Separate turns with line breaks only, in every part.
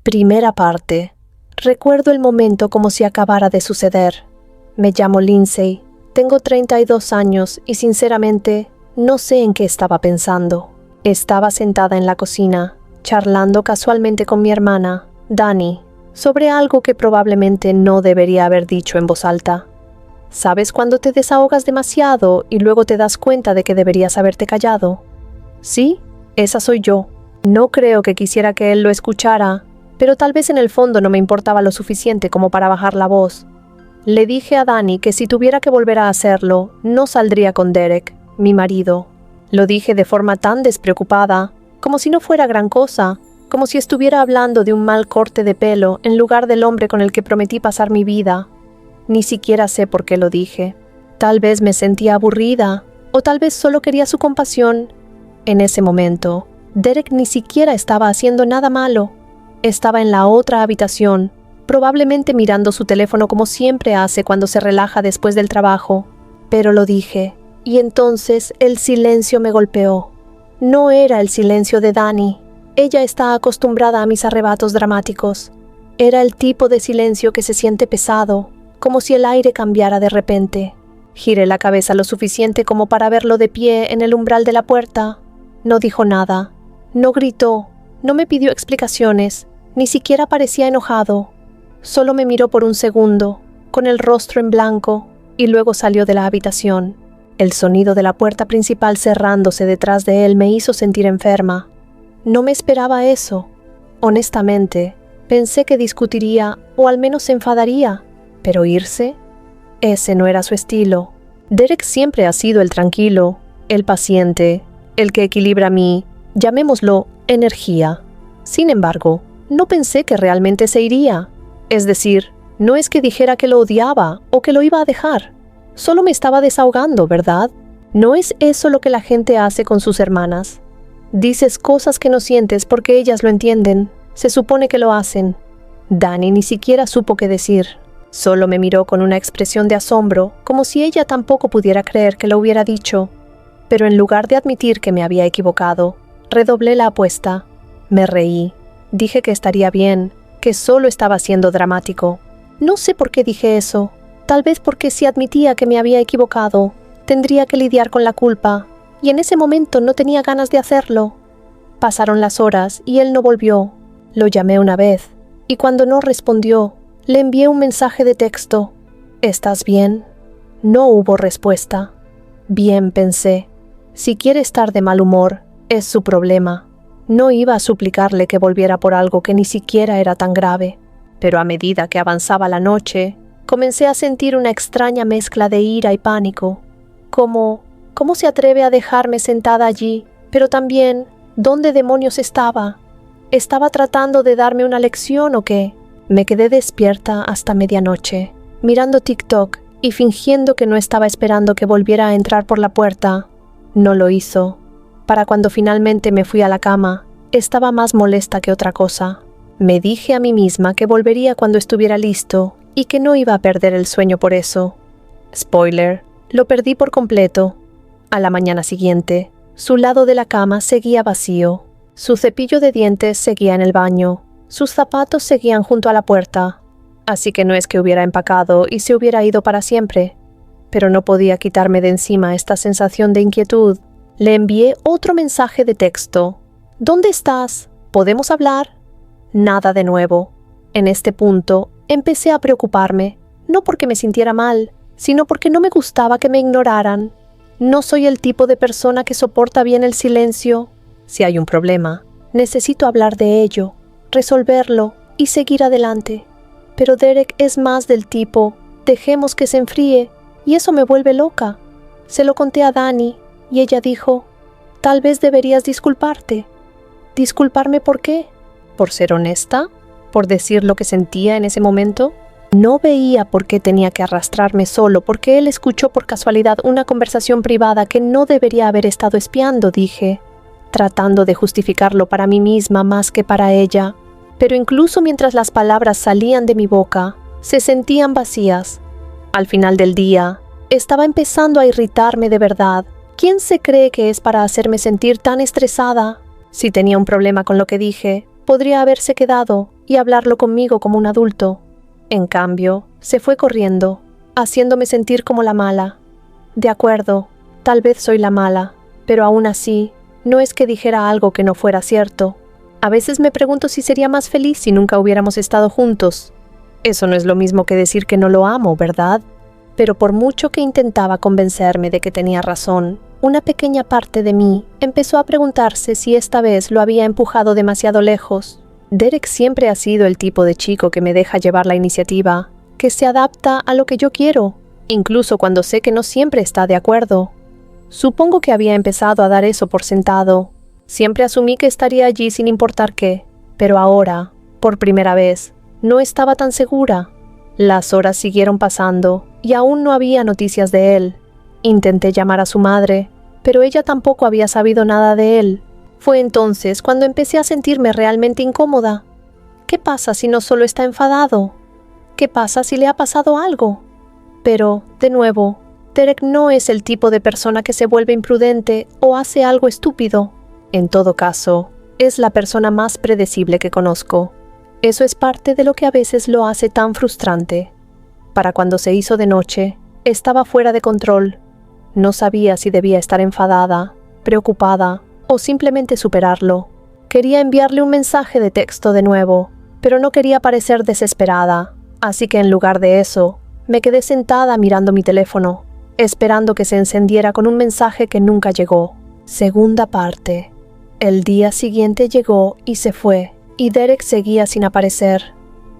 Primera parte. Recuerdo el momento como si acabara de suceder. Me llamo Lindsay, tengo 32 años y sinceramente no sé en qué estaba pensando. Estaba sentada en la cocina, charlando casualmente con mi hermana, Dani, sobre algo que probablemente no debería haber dicho en voz alta. ¿Sabes cuando te desahogas demasiado y luego te das cuenta de que deberías haberte callado? Sí, esa soy yo. No creo que quisiera que él lo escuchara, pero tal vez en el fondo no me importaba lo suficiente como para bajar la voz. Le dije a Dani que si tuviera que volver a hacerlo, no saldría con Derek, mi marido. Lo dije de forma tan despreocupada, como si no fuera gran cosa, como si estuviera hablando de un mal corte de pelo en lugar del hombre con el que prometí pasar mi vida. Ni siquiera sé por qué lo dije. Tal vez me sentía aburrida, o tal vez solo quería su compasión. En ese momento, Derek ni siquiera estaba haciendo nada malo. Estaba en la otra habitación, probablemente mirando su teléfono como siempre hace cuando se relaja después del trabajo. Pero lo dije, y entonces el silencio me golpeó. No era el silencio de Dani. Ella está acostumbrada a mis arrebatos dramáticos. Era el tipo de silencio que se siente pesado, como si el aire cambiara de repente. Giré la cabeza lo suficiente como para verlo de pie en el umbral de la puerta. No dijo nada, no gritó, no me pidió explicaciones, ni siquiera parecía enojado. Solo me miró por un segundo, con el rostro en blanco, y luego salió de la habitación. El sonido de la puerta principal cerrándose detrás de él me hizo sentir enferma. No me esperaba eso. Honestamente, pensé que discutiría o al menos se enfadaría. ¿Pero irse? Ese no era su estilo. Derek siempre ha sido el tranquilo, el paciente, el que equilibra mi, llamémoslo, energía. Sin embargo, no pensé que realmente se iría. Es decir, no es que dijera que lo odiaba o que lo iba a dejar. Solo me estaba desahogando, ¿verdad? ¿No es eso lo que la gente hace con sus hermanas? Dices cosas que no sientes porque ellas lo entienden. Se supone que lo hacen. Dani ni siquiera supo qué decir. Solo me miró con una expresión de asombro, como si ella tampoco pudiera creer que lo hubiera dicho. Pero en lugar de admitir que me había equivocado, redoblé la apuesta. Me reí. Dije que estaría bien, que solo estaba siendo dramático. No sé por qué dije eso. Tal vez porque si admitía que me había equivocado, tendría que lidiar con la culpa, y en ese momento no tenía ganas de hacerlo. Pasaron las horas y él no volvió. Lo llamé una vez, y cuando no respondió, le envié un mensaje de texto. ¿Estás bien? No hubo respuesta. Bien, pensé. Si quiere estar de mal humor, es su problema. No iba a suplicarle que volviera por algo que ni siquiera era tan grave. Pero a medida que avanzaba la noche, comencé a sentir una extraña mezcla de ira y pánico. ¿Cómo se atreve a dejarme sentada allí? Pero también, ¿dónde demonios estaba? ¿Estaba tratando de darme una lección o qué? Me quedé despierta hasta medianoche, mirando TikTok y fingiendo que no estaba esperando que volviera a entrar por la puerta. No lo hizo. Para cuando finalmente me fui a la cama, estaba más molesta que otra cosa. Me dije a mí misma que volvería cuando estuviera listo y que no iba a perder el sueño por eso. Spoiler, lo perdí por completo. A la mañana siguiente, su lado de la cama seguía vacío. Su cepillo de dientes seguía en el baño. Sus zapatos seguían junto a la puerta. Así que no es que hubiera empacado y se hubiera ido para siempre. Pero no podía quitarme de encima esta sensación de inquietud. Le envié otro mensaje de texto. ¿Dónde estás? ¿Podemos hablar? Nada de nuevo. En este punto, empecé a preocuparme, no porque me sintiera mal, sino porque no me gustaba que me ignoraran. No soy el tipo de persona que soporta bien el silencio. Si hay un problema, necesito hablar de ello, resolverlo y seguir adelante. Pero Derek es más del tipo, dejemos que se enfríe, y eso me vuelve loca. Se lo conté a Dani, y ella dijo, tal vez deberías disculparte. ¿Disculparme por qué? ¿Por ser honesta? ¿Por decir lo que sentía en ese momento? No veía por qué tenía que arrastrarme solo, porque él escuchó por casualidad una conversación privada que no debería haber estado espiando, dije, tratando de justificarlo para mí misma más que para ella. Pero incluso mientras las palabras salían de mi boca, se sentían vacías. Al final del día, estaba empezando a irritarme de verdad. ¿Quién se cree que es para hacerme sentir tan estresada? Si tenía un problema con lo que dije, Podría haberse quedado y hablarlo conmigo como un adulto. En cambio, se fue corriendo, haciéndome sentir como la mala. De acuerdo, tal vez soy la mala, pero aún así, no es que dijera algo que no fuera cierto. A veces me pregunto si sería más feliz si nunca hubiéramos estado juntos. Eso no es lo mismo que decir que no lo amo, ¿verdad? Pero por mucho que intentaba convencerme de que tenía razón, una pequeña parte de mí empezó a preguntarse si esta vez lo había empujado demasiado lejos. Derek siempre ha sido el tipo de chico que me deja llevar la iniciativa, que se adapta a lo que yo quiero, incluso cuando sé que no siempre está de acuerdo. Supongo que había empezado a dar eso por sentado. Siempre asumí que estaría allí sin importar qué, pero ahora, por primera vez, no estaba tan segura. Las horas siguieron pasando y aún no había noticias de él. Intenté llamar a su madre, pero ella tampoco había sabido nada de él. Fue entonces cuando empecé a sentirme realmente incómoda. ¿Qué pasa si no solo está enfadado? ¿Qué pasa si le ha pasado algo? Pero, de nuevo, Derek no es el tipo de persona que se vuelve imprudente o hace algo estúpido. En todo caso, es la persona más predecible que conozco. Eso es parte de lo que a veces lo hace tan frustrante. Para cuando se hizo de noche, estaba fuera de control. No sabía si debía estar enfadada, preocupada o simplemente superarlo. Quería enviarle un mensaje de texto de nuevo, pero no quería parecer desesperada, así que en lugar de eso, me quedé sentada mirando mi teléfono, esperando que se encendiera con un mensaje que nunca llegó. Segunda parte. El día siguiente llegó y se fue, y Derek seguía sin aparecer.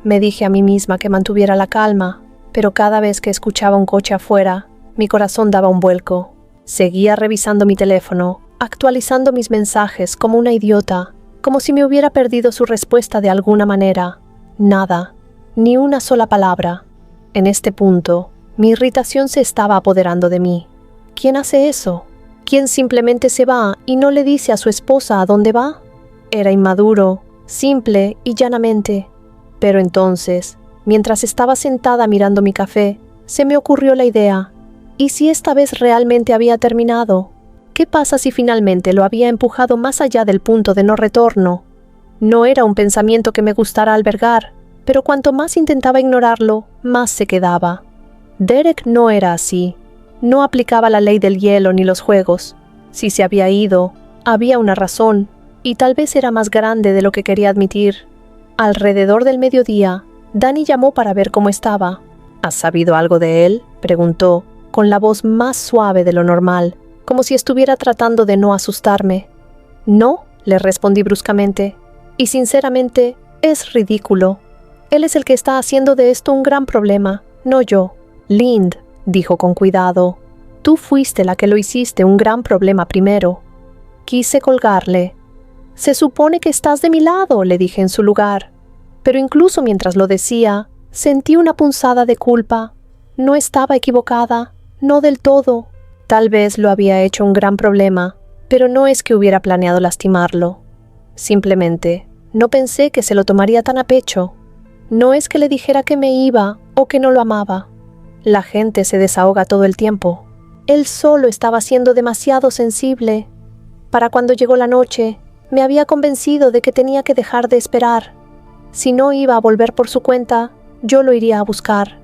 Me dije a mí misma que mantuviera la calma, pero cada vez que escuchaba un coche afuera, mi corazón daba un vuelco. Seguía revisando mi teléfono, actualizando mis mensajes como una idiota, como si me hubiera perdido su respuesta de alguna manera. Nada, ni una sola palabra. En este punto, mi irritación se estaba apoderando de mí. ¿Quién hace eso? ¿Quién simplemente se va y no le dice a su esposa a dónde va? Era inmaduro, simple y llanamente. Pero entonces, mientras estaba sentada mirando mi café, se me ocurrió la idea. ¿Y si esta vez realmente había terminado? ¿Qué pasa si finalmente lo había empujado más allá del punto de no retorno? No era un pensamiento que me gustara albergar, pero cuanto más intentaba ignorarlo, más se quedaba. Derek no era así. No aplicaba la ley del hielo ni los juegos. Si se había ido, había una razón, y tal vez era más grande de lo que quería admitir. Alrededor del mediodía, Danny llamó para ver cómo estaba. ¿Has sabido algo de él?, preguntó, con la voz más suave de lo normal, como si estuviera tratando de no asustarme. No, le respondí bruscamente, y sinceramente, es ridículo. Él es el que está haciendo de esto un gran problema, no yo. Lind, dijo con cuidado, tú fuiste la que lo hiciste un gran problema primero. Quise colgarle. Se supone que estás de mi lado, le dije en su lugar. Pero incluso mientras lo decía, sentí una punzada de culpa. No estaba equivocada, no del todo. Tal vez lo había hecho un gran problema, pero no es que hubiera planeado lastimarlo. Simplemente, no pensé que se lo tomaría tan a pecho. No es que le dijera que me iba o que no lo amaba. La gente se desahoga todo el tiempo. Él solo estaba siendo demasiado sensible. Para cuando llegó la noche, me había convencido de que tenía que dejar de esperar. Si no iba a volver por su cuenta, yo lo iría a buscar.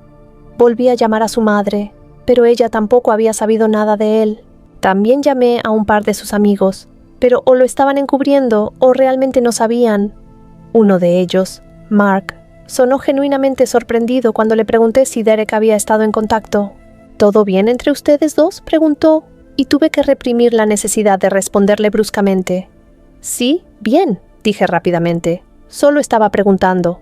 Volví a llamar a su madre, pero ella tampoco había sabido nada de él. También llamé a un par de sus amigos, pero o lo estaban encubriendo o realmente no sabían. Uno de ellos, Mark, sonó genuinamente sorprendido cuando le pregunté si Derek había estado en contacto. ¿Todo bien entre ustedes dos?, preguntó, y tuve que reprimir la necesidad de responderle bruscamente. Sí, bien, dije rápidamente. Solo estaba preguntando.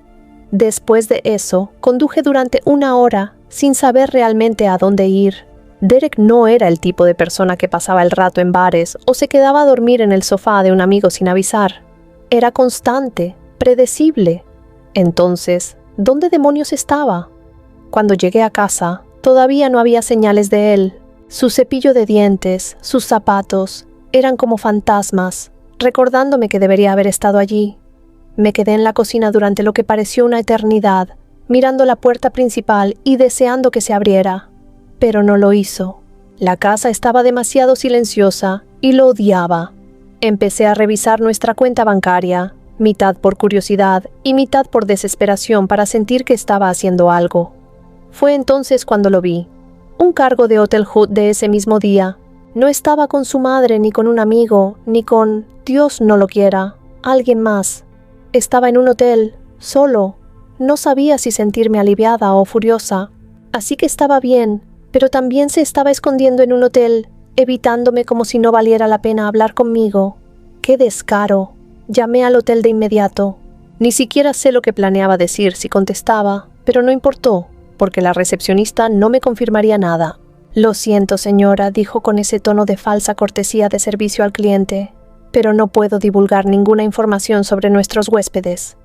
Después de eso, conduje durante 1 hora, sin saber realmente a dónde ir. Derek no era el tipo de persona que pasaba el rato en bares o se quedaba a dormir en el sofá de un amigo sin avisar. Era constante, predecible. Entonces, ¿dónde demonios estaba? Cuando llegué a casa, todavía no había señales de él. Su cepillo de dientes, sus zapatos, eran como fantasmas, recordándome que debería haber estado allí. Me quedé en la cocina durante lo que pareció una eternidad, mirando la puerta principal y deseando que se abriera. Pero no lo hizo. La casa estaba demasiado silenciosa y lo odiaba. Empecé a revisar nuestra cuenta bancaria, mitad por curiosidad y mitad por desesperación para sentir que estaba haciendo algo. Fue entonces cuando lo vi. Un cargo de Hotel Hood de ese mismo día. No estaba con su madre, ni con un amigo, ni con, Dios no lo quiera, alguien más. Estaba en un hotel, solo. No sabía si sentirme aliviada o furiosa. Así que estaba bien, pero también se estaba escondiendo en un hotel, evitándome como si no valiera la pena hablar conmigo. ¡Qué descaro! Llamé al hotel de inmediato. Ni siquiera sé lo que planeaba decir si contestaba, pero no importó, porque la recepcionista no me confirmaría nada. «Lo siento, señora», dijo con ese tono de falsa cortesía de servicio al cliente, «pero no puedo divulgar ninguna información sobre nuestros huéspedes».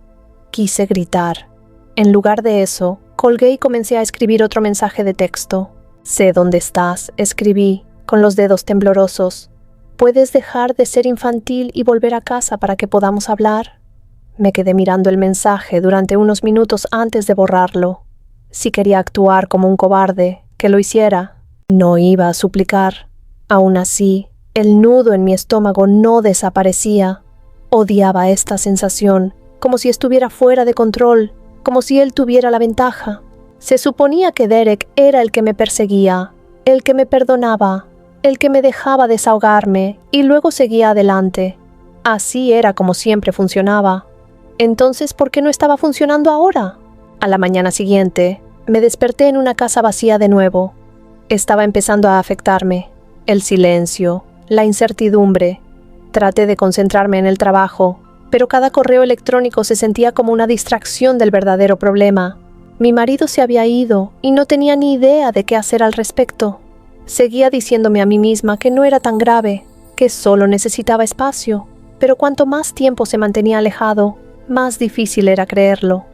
Quise gritar. En lugar de eso, colgué y comencé a escribir otro mensaje de texto. «Sé dónde estás», escribí, con los dedos temblorosos. «¿Puedes dejar de ser infantil y volver a casa para que podamos hablar?» Me quedé mirando el mensaje durante unos minutos antes de borrarlo. Si quería actuar como un cobarde, que lo hiciera. No iba a suplicar. Aún así, el nudo en mi estómago no desaparecía. Odiaba esta sensación, como si estuviera fuera de control, como si él tuviera la ventaja. Se suponía que Derek era el que me perseguía, el que me perdonaba, el que me dejaba desahogarme y luego seguía adelante. Así era como siempre funcionaba. Entonces, ¿por qué no estaba funcionando ahora? A la mañana siguiente, me desperté en una casa vacía de nuevo. Estaba empezando a afectarme. El silencio, la incertidumbre. Traté de concentrarme en el trabajo, pero cada correo electrónico se sentía como una distracción del verdadero problema. Mi marido se había ido y no tenía ni idea de qué hacer al respecto. Seguía diciéndome a mí misma que no era tan grave, que solo necesitaba espacio, pero cuanto más tiempo se mantenía alejado, más difícil era creerlo.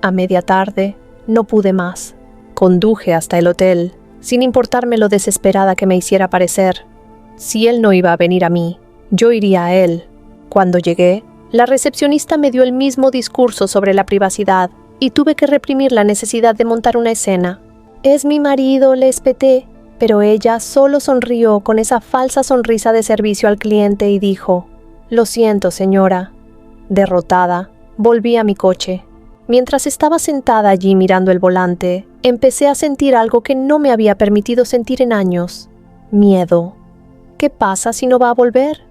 A media tarde, no pude más. Conduje hasta el hotel, sin importarme lo desesperada que me hiciera parecer. Si él no iba a venir a mí, yo iría a él. Cuando llegué, la recepcionista me dio el mismo discurso sobre la privacidad y tuve que reprimir la necesidad de montar una escena. «Es mi marido», le espeté, pero ella solo sonrió con esa falsa sonrisa de servicio al cliente y dijo: «Lo siento, señora». Derrotada, volví a mi coche. Mientras estaba sentada allí mirando el volante, empecé a sentir algo que no me había permitido sentir en años: miedo. ¿Qué pasa si no va a volver?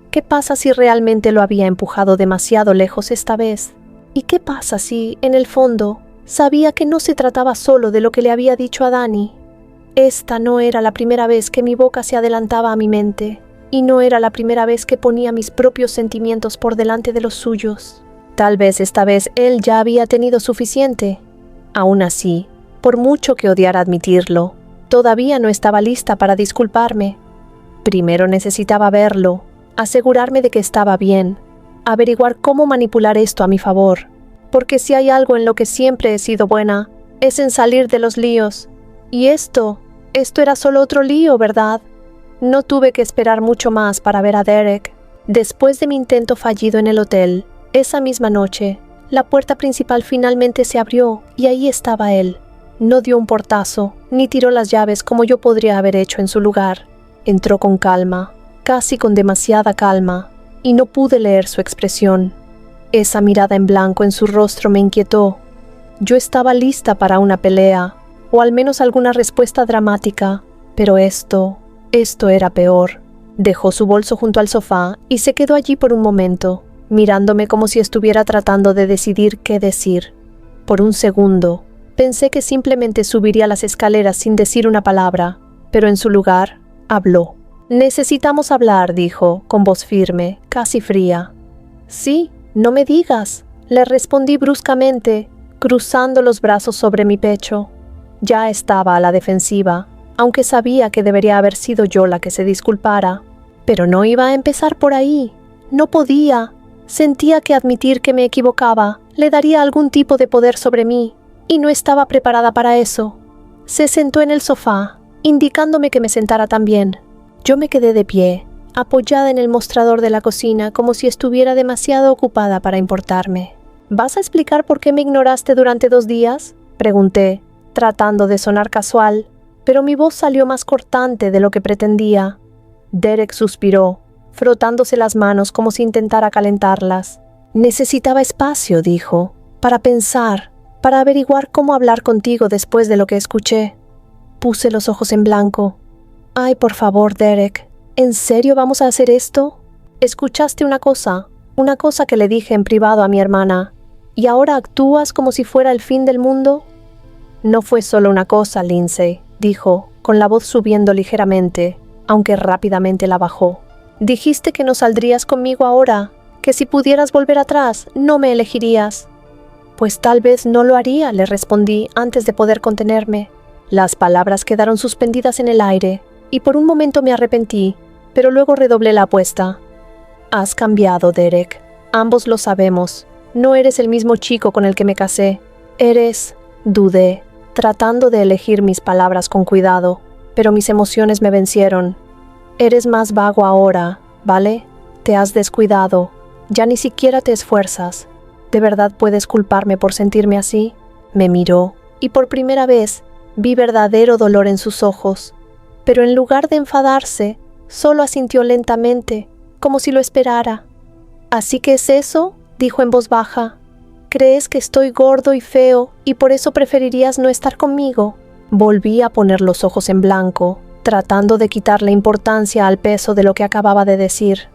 ¿Qué pasa si realmente lo había empujado demasiado lejos esta vez? ¿Y qué pasa si, en el fondo, sabía que no se trataba solo de lo que le había dicho a Danny? Esta no era la primera vez que mi boca se adelantaba a mi mente, y no era la primera vez que ponía mis propios sentimientos por delante de los suyos. Tal vez esta vez él ya había tenido suficiente. Aún así, por mucho que odiara admitirlo, todavía no estaba lista para disculparme. Primero necesitaba verlo, asegurarme de que estaba bien, averiguar cómo manipular esto a mi favor, porque si hay algo en lo que siempre he sido buena, es en salir de los líos. Y esto era solo otro lío, ¿verdad? No tuve que esperar mucho más para ver a Derek. Después de mi intento fallido en el hotel, esa misma noche, la puerta principal finalmente se abrió y ahí estaba él. No dio un portazo, ni tiró las llaves como yo podría haber hecho en su lugar. Entró con calma, casi con demasiada calma, y no pude leer su expresión. Esa mirada en blanco en su rostro me inquietó. Yo estaba lista para una pelea, o al menos alguna respuesta dramática, pero esto era peor. Dejó su bolso junto al sofá y se quedó allí por un momento, mirándome como si estuviera tratando de decidir qué decir. Por un segundo, pensé que simplemente subiría las escaleras sin decir una palabra, pero en su lugar, habló. «Necesitamos hablar», dijo, con voz firme, casi fría. «Sí, no me digas», le respondí bruscamente, cruzando los brazos sobre mi pecho. Ya estaba a la defensiva, aunque sabía que debería haber sido yo la que se disculpara. Pero no iba a empezar por ahí. No podía. Sentía que admitir que me equivocaba le daría algún tipo de poder sobre mí, y no estaba preparada para eso. Se sentó en el sofá, indicándome que me sentara también. Yo me quedé de pie, apoyada en el mostrador de la cocina como si estuviera demasiado ocupada para importarme. «¿Vas a explicar por qué me ignoraste durante 2 días?» pregunté, tratando de sonar casual, pero mi voz salió más cortante de lo que pretendía. Derek suspiró, frotándose las manos como si intentara calentarlas. Necesitaba espacio, dijo, para pensar, para averiguar cómo hablar contigo después de lo que escuché. Puse los ojos en blanco. Ay, por favor, Derek, ¿en serio vamos a hacer esto? Escuchaste una cosa que le dije en privado a mi hermana, ¿y ahora actúas como si fuera el fin del mundo? No fue solo una cosa, Lindsay, dijo, con la voz subiendo ligeramente, aunque rápidamente la bajó. Dijiste que no saldrías conmigo ahora, que si pudieras volver atrás, no me elegirías. Pues tal vez no lo haría, le respondí antes de poder contenerme. Las palabras quedaron suspendidas en el aire, y por un momento me arrepentí, pero luego redoblé la apuesta. Has cambiado, Derek. Ambos lo sabemos. No eres el mismo chico con el que me casé. Dudé, tratando de elegir mis palabras con cuidado, pero mis emociones me vencieron. Eres más vago ahora, ¿vale? Te has descuidado. Ya ni siquiera te esfuerzas. ¿De verdad puedes culparme por sentirme así? Me miró, y por primera vez vi verdadero dolor en sus ojos. Pero en lugar de enfadarse, solo asintió lentamente, como si lo esperara. ¿Así que es eso?, dijo en voz baja. ¿Crees que estoy gordo y feo y por eso preferirías no estar conmigo? Volví a poner los ojos en blanco, tratando de quitarle importancia al peso de lo que acababa de decir.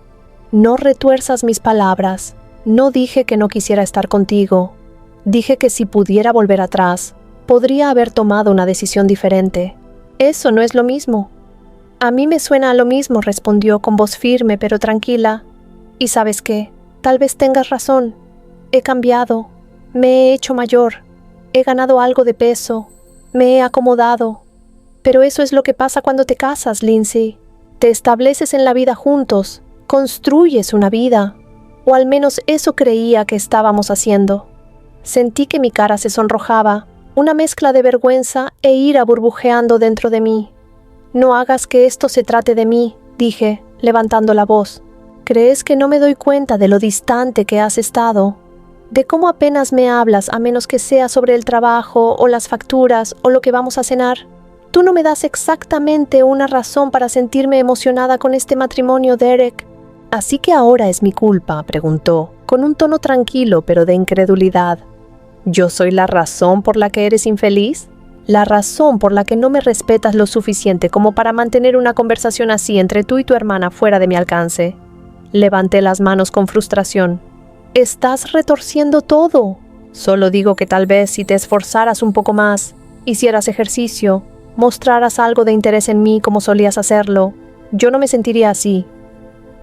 No retuerzas mis palabras. No dije que no quisiera estar contigo. Dije que si pudiera volver atrás, podría haber tomado una decisión diferente. Eso no es lo mismo. A mí me suena a lo mismo, respondió con voz firme pero tranquila. Y ¿sabes qué? Tal vez tengas razón. He cambiado. Me he hecho mayor. He ganado algo de peso. Me he acomodado. Pero eso es lo que pasa cuando te casas, Lindsay. Te estableces en la vida juntos. Construyes una vida. O al menos eso creía que estábamos haciendo. Sentí que mi cara se sonrojaba, una mezcla de vergüenza e ira burbujeando dentro de mí. No hagas que esto se trate de mí, dije, levantando la voz. ¿Crees que no me doy cuenta de lo distante que has estado? De cómo apenas me hablas a menos que sea sobre el trabajo o las facturas o lo que vamos a cenar. Tú no me das exactamente una razón para sentirme emocionada con este matrimonio, Derek. ¿Así que ahora es mi culpa?, preguntó, con un tono tranquilo pero de incredulidad. ¿Yo soy la razón por la que eres infeliz? ¿La razón por la que no me respetas lo suficiente como para mantener una conversación así entre tú y tu hermana fuera de mi alcance? Levanté las manos con frustración. Estás retorciendo todo. Solo digo que tal vez si te esforzaras un poco más, hicieras ejercicio, mostraras algo de interés en mí como solías hacerlo, yo no me sentiría así.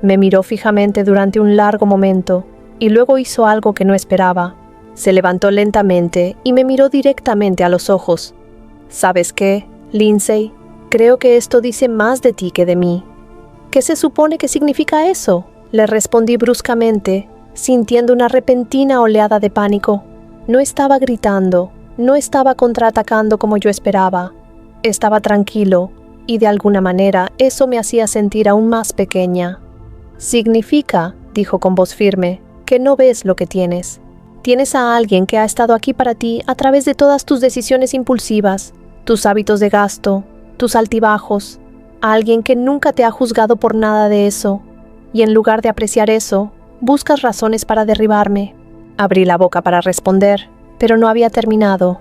Me miró fijamente durante un largo momento y luego hizo algo que no esperaba. Se levantó lentamente y me miró directamente a los ojos. ¿Sabes qué, Lindsay? Creo que esto dice más de ti que de mí. ¿Qué se supone que significa eso?, le respondí bruscamente, sintiendo una repentina oleada de pánico. No estaba gritando, no estaba contraatacando como yo esperaba. Estaba tranquilo, y de alguna manera eso me hacía sentir aún más pequeña. Significa, dijo con voz firme, que no ves lo que tienes. Tienes a alguien que ha estado aquí para ti a través de todas tus decisiones impulsivas, tus hábitos de gasto, tus altibajos, a alguien que nunca te ha juzgado por nada de eso, y en lugar de apreciar eso, buscas razones para derribarme. Abrí la boca para responder, pero no había terminado.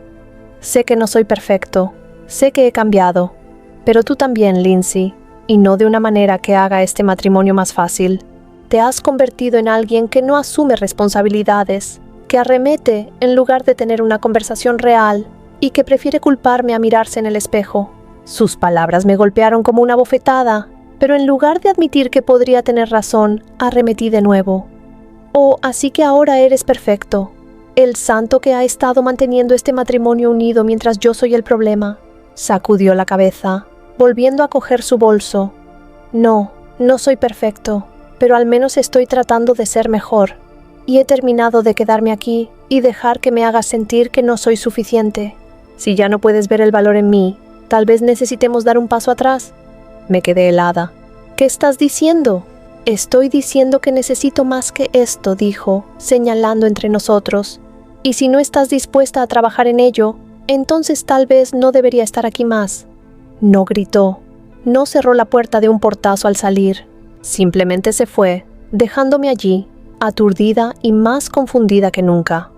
Sé que no soy perfecto, sé que he cambiado, pero tú también, Lindsay, y no de una manera que haga este matrimonio más fácil. Te has convertido en alguien que no asume responsabilidades, que arremete en lugar de tener una conversación real y que prefiere culparme a mirarse en el espejo. Sus palabras me golpearon como una bofetada, pero en lugar de admitir que podría tener razón, arremetí de nuevo. Oh, así que ahora eres perfecto, el santo que ha estado manteniendo este matrimonio unido mientras yo soy el problema. Sacudió la cabeza, volviendo a coger su bolso. No, no soy perfecto, pero al menos estoy tratando de ser mejor. Y he terminado de quedarme aquí y dejar que me hagas sentir que no soy suficiente. Si ya no puedes ver el valor en mí, tal vez necesitemos dar un paso atrás. Me quedé helada. ¿Qué estás diciendo? Estoy diciendo que necesito más que esto, dijo, señalando entre nosotros. Y si no estás dispuesta a trabajar en ello, entonces tal vez no debería estar aquí más. No gritó. No cerró la puerta de un portazo al salir. Simplemente se fue, dejándome allí, aturdida y más confundida que nunca.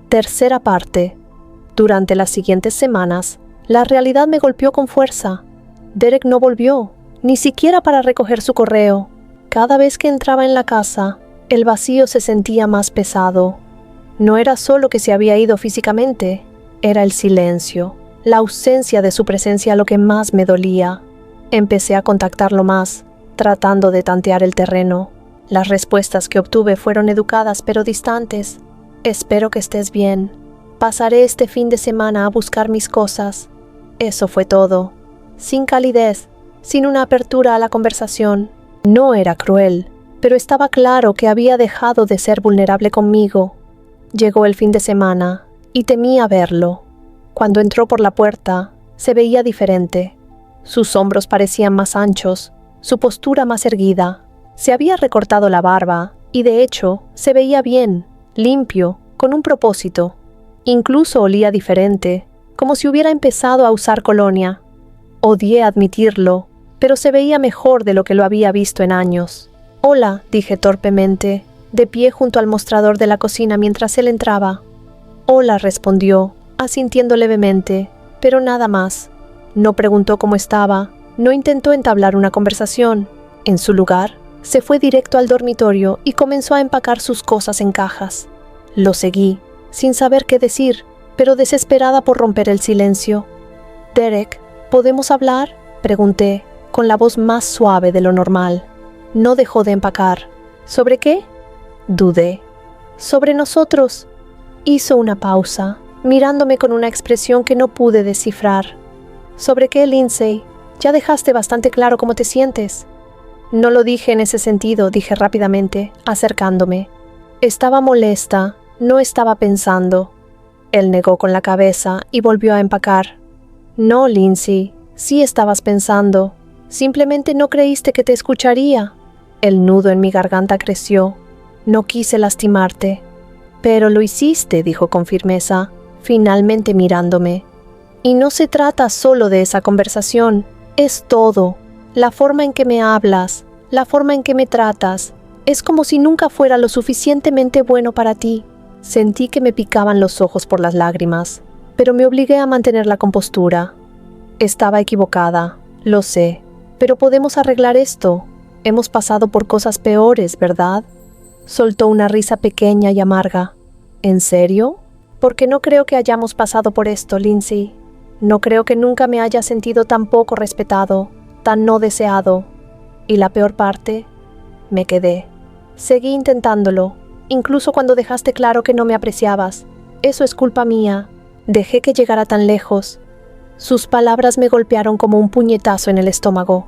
Tercera parte. Durante las siguientes semanas, la realidad me golpeó con fuerza. Derek no volvió, ni siquiera para recoger su correo. Cada vez que entraba en la casa, el vacío se sentía más pesado. No era solo que se había ido físicamente, era el silencio, la ausencia de su presencia lo que más me dolía. Empecé a contactarlo más, tratando de tantear el terreno. Las respuestas que obtuve fueron educadas pero distantes. Espero que estés bien. Pasaré este fin de semana a buscar mis cosas. Eso fue todo. Sin calidez, sin una apertura a la conversación. No era cruel, pero estaba claro que había dejado de ser vulnerable conmigo. Llegó el fin de semana y temía verlo. Cuando entró por la puerta, se veía diferente. Sus hombros parecían más anchos, su postura más erguida. Se había recortado la barba y, de hecho, se veía bien, limpio, con un propósito. Incluso olía diferente, como si hubiera empezado a usar colonia. Odié admitirlo, pero se veía mejor de lo que lo había visto en años. «Hola», dije torpemente, de pie junto al mostrador de la cocina mientras él entraba. «Hola», respondió, asintiendo levemente, pero nada más. No preguntó cómo estaba, no intentó entablar una conversación. En su lugar, se fue directo al dormitorio y comenzó a empacar sus cosas en cajas. Lo seguí, sin saber qué decir, pero desesperada por romper el silencio. «Derek, ¿podemos hablar?», pregunté, con la voz más suave de lo normal. No dejó de empacar. «¿Sobre qué?», dudé. «Sobre nosotros». Hizo una pausa, mirándome con una expresión que no pude descifrar. «¿Sobre qué, Lindsay? Ya dejaste bastante claro cómo te sientes». «No lo dije en ese sentido», dije rápidamente, acercándome. «Estaba molesta, no estaba pensando». Él negó con la cabeza y volvió a empacar. «No, Lindsay, sí estabas pensando. Simplemente no creíste que te escucharía». El nudo en mi garganta creció. «No quise lastimarte». «Pero lo hiciste», dijo con firmeza, finalmente mirándome. «Y no se trata solo de esa conversación, es todo. La forma en que me hablas, la forma en que me tratas, es como si nunca fuera lo suficientemente bueno para ti». Sentí que me picaban los ojos por las lágrimas, pero me obligué a mantener la compostura. Estaba equivocada, lo sé, pero podemos arreglar esto. Hemos pasado por cosas peores, ¿verdad? Soltó una risa pequeña y amarga. ¿En serio? Porque no creo que hayamos pasado por esto, Lindsay. No creo que nunca me haya sentido tan poco respetado, tan no deseado. Y la peor parte, me quedé. Seguí intentándolo, incluso cuando dejaste claro que no me apreciabas. Eso es culpa mía. Dejé que llegara tan lejos. Sus palabras me golpearon como un puñetazo en el estómago.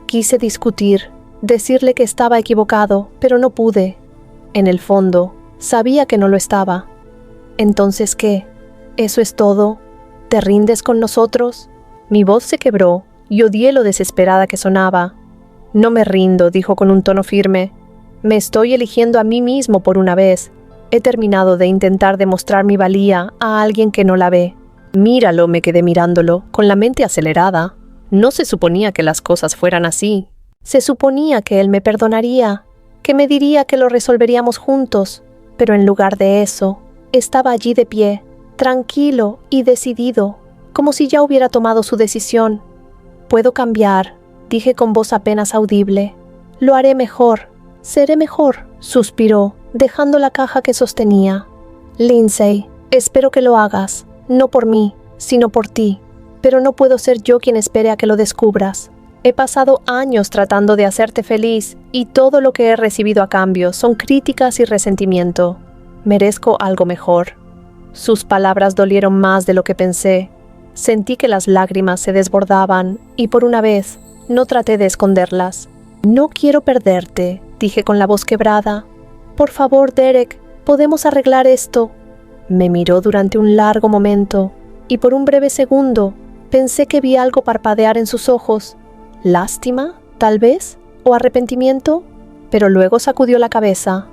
Quise discutir, decirle que estaba equivocado, pero no pude. En el fondo, sabía que no lo estaba. «¿Entonces qué? ¿Eso es todo? ¿Te rindes con nosotros?» Mi voz se quebró y odié lo desesperada que sonaba. «No me rindo», dijo con un tono firme. «Me estoy eligiendo a mí mismo por una vez. He terminado de intentar demostrar mi valía a alguien que no la ve». «Míralo», me quedé mirándolo, con la mente acelerada. No se suponía que las cosas fueran así. Se suponía que él me perdonaría, que me diría que lo resolveríamos juntos, pero en lugar de eso, estaba allí de pie, tranquilo y decidido, como si ya hubiera tomado su decisión. «Puedo cambiar», dije con voz apenas audible. «Lo haré mejor, seré mejor», suspiró, dejando la caja que sostenía. «Lindsay, espero que lo hagas, no por mí, sino por ti, pero no puedo ser yo quien espere a que lo descubras. He pasado años tratando de hacerte feliz y todo lo que he recibido a cambio son críticas y resentimiento. Merezco algo mejor». Sus palabras dolieron más de lo que pensé. Sentí que las lágrimas se desbordaban y por una vez no traté de esconderlas. «No quiero perderte», dije con la voz quebrada. «Por favor, Derek, podemos arreglar esto». Me miró durante un largo momento y por un breve segundo pensé que vi algo parpadear en sus ojos. ¿Lástima, tal vez? ¿O arrepentimiento? Pero luego sacudió la cabeza.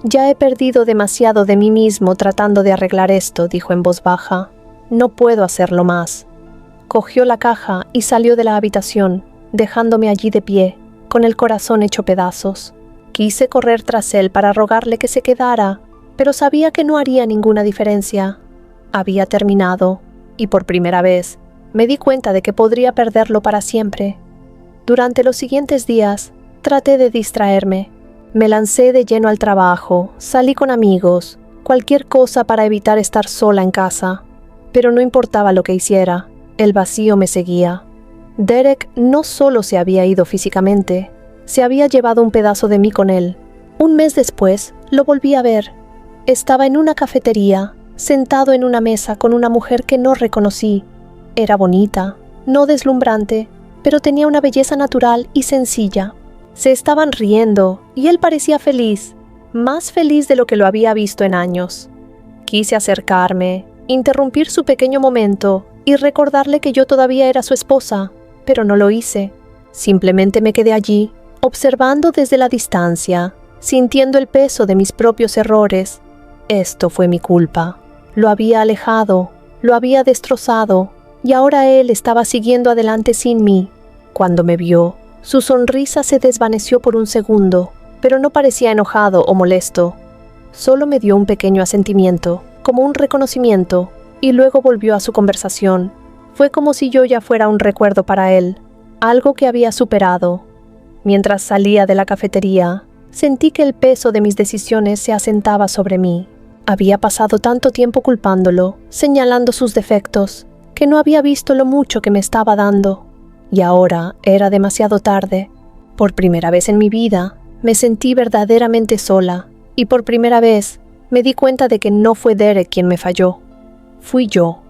«Ya he perdido demasiado de mí mismo tratando de arreglar esto», dijo en voz baja. «No puedo hacerlo más». Cogió la caja y salió de la habitación, dejándome allí de pie, con el corazón hecho pedazos. Quise correr tras él para rogarle que se quedara, pero sabía que no haría ninguna diferencia. Había terminado, y por primera vez, me di cuenta de que podría perderlo para siempre. Durante los siguientes días, traté de distraerme. Me lancé de lleno al trabajo, salí con amigos, cualquier cosa para evitar estar sola en casa. Pero no importaba lo que hiciera, el vacío me seguía. Derek no solo se había ido físicamente, se había llevado un pedazo de mí con él. Un mes después, lo volví a ver. Estaba en una cafetería, sentado en una mesa con una mujer que no reconocí. Era bonita, no deslumbrante, pero tenía una belleza natural y sencilla. Se estaban riendo, y él parecía feliz, más feliz de lo que lo había visto en años. Quise acercarme, interrumpir su pequeño momento y recordarle que yo todavía era su esposa, pero no lo hice. Simplemente me quedé allí, observando desde la distancia, sintiendo el peso de mis propios errores. Esto fue mi culpa. Lo había alejado, lo había destrozado, y ahora él estaba siguiendo adelante sin mí. Cuando me vio, su sonrisa se desvaneció por un segundo, pero no parecía enojado o molesto. Solo me dio un pequeño asentimiento, como un reconocimiento, y luego volvió a su conversación. Fue como si yo ya fuera un recuerdo para él, algo que había superado. Mientras salía de la cafetería, sentí que el peso de mis decisiones se asentaba sobre mí. Había pasado tanto tiempo culpándolo, señalando sus defectos, que no había visto lo mucho que me estaba dando. Y ahora era demasiado tarde. Por primera vez en mi vida, me sentí verdaderamente sola, y por primera vez me di cuenta de que no fue Derek quien me falló. Fui yo.